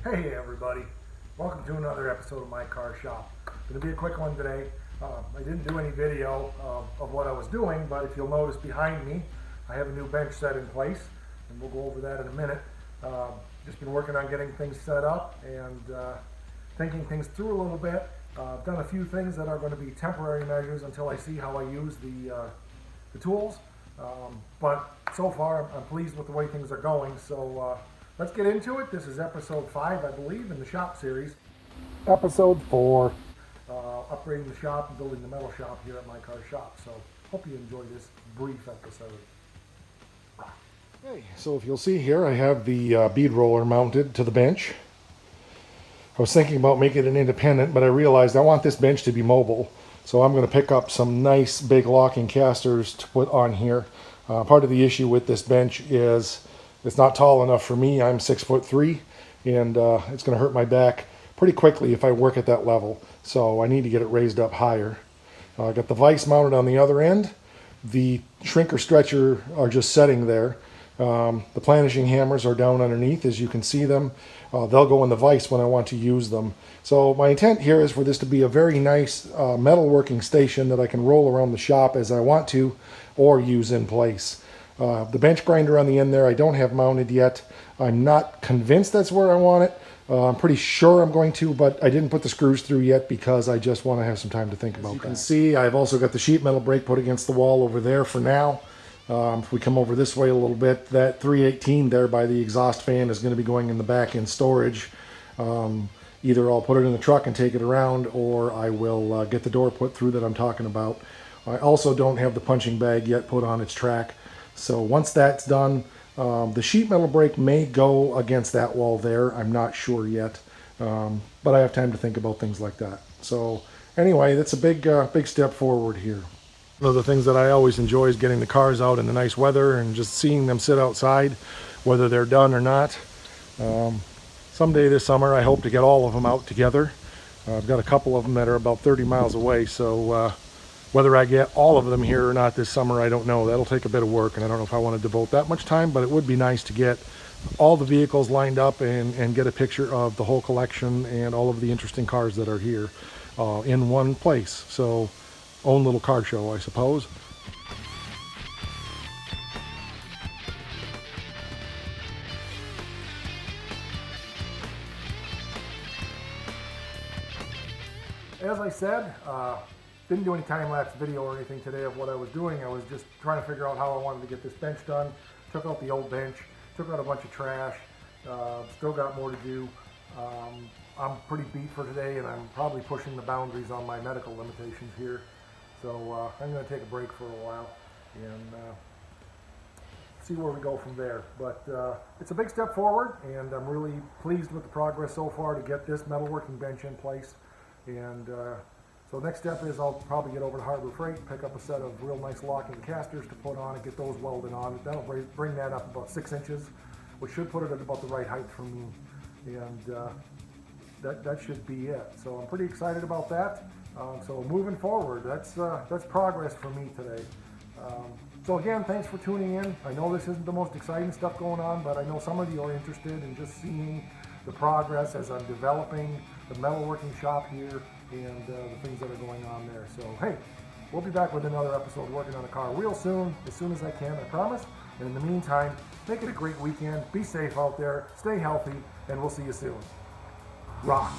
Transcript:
Hey everybody, welcome to another episode of My Car Shop. Going to be a quick one today. I didn't do any video of what I was doing, but if you'll notice behind me, I have a new bench set in place, and we'll go over that in a minute. Just been working on getting things set up and thinking things through a little bit. I've done a few things that are going to be temporary measures until I see how I use the tools. But so far, I'm pleased with the way things are going. So let's get into it. This is episode 5, I believe, in the shop series. Episode 4, upgrading the shop and building the metal shop here at My Car Shop. So hope you enjoy this brief episode. Okay, so if you'll see here, I have the bead roller mounted to the bench. I was thinking about making it independent, but I realized I want this bench to be mobile. So I'm going to pick up some nice big locking casters to put on here. Part of the issue with this bench is it's not tall enough for me. I'm 6'3", and it's going to hurt my back pretty quickly if I work at that level. So I need to get it raised up higher. I got the vise mounted on the other end. The shrinker stretcher are just setting there. The planishing hammers are down underneath, as you can see them. They'll go in the vise when I want to use them. So my intent here is for this to be a very nice metalworking station that I can roll around the shop as I want to or use in place. The bench grinder on the end there I don't have mounted yet. I'm not convinced that's where I want it. I'm pretty sure I'm going to, but I didn't put the screws through yet because I just want to have some time to think about that. As you can see, I've also got the sheet metal brake put against the wall over there for now. If we come over this way a little bit, that 318 there by the exhaust fan is going to be going in the back in storage. Either I'll put it in the truck and take it around, or I will get the door put through that I'm talking about. I also don't have the punching bag yet put on its track. So once that's done, the sheet metal brake may go against that wall there. I'm not sure yet, but I have time to think about things like that. So anyway, that's a big step forward here. One of the things that I always enjoy is getting the cars out in the nice weather and just seeing them sit outside, whether they're done or not. Someday this summer I hope to get all of them out together. I've got a couple of them that are about 30 miles away, so whether I get all of them here or not this summer, I don't know. That'll take a bit of work, and I don't know if I want to devote that much time, but it would be nice to get all the vehicles lined up and get a picture of the whole collection and all of the interesting cars that are here in one place. So own little car show, I suppose. As I said, didn't do any time-lapse video or anything today of what I was doing. I was just trying to figure out how I wanted to get this bench done. Took out the old bench, took out a bunch of trash, still got more to do. I'm pretty beat for today, and I'm probably pushing the boundaries on my medical limitations here. So I'm going to take a break for a while and see where we go from there. But it's a big step forward, and I'm really pleased with the progress so far to get this metalworking bench in place. And so next step is I'll probably get over to Harbor Freight, pick up a set of real nice locking casters to put on and get those welded on. That'll bring that up about 6 inches, which should put it at about the right height for me. And that should be it. So I'm pretty excited about that. So moving forward, that's progress for me today. So again, thanks for tuning in. I know this isn't the most exciting stuff going on, but I know some of you are interested in just seeing the progress as I'm developing the metalworking shop here and the things that are going on there. So hey, we'll be back with another episode working on a car real soon as I can, I promise. And in the meantime, make it a great weekend. Be safe out there, stay healthy, and we'll see you soon. Rock.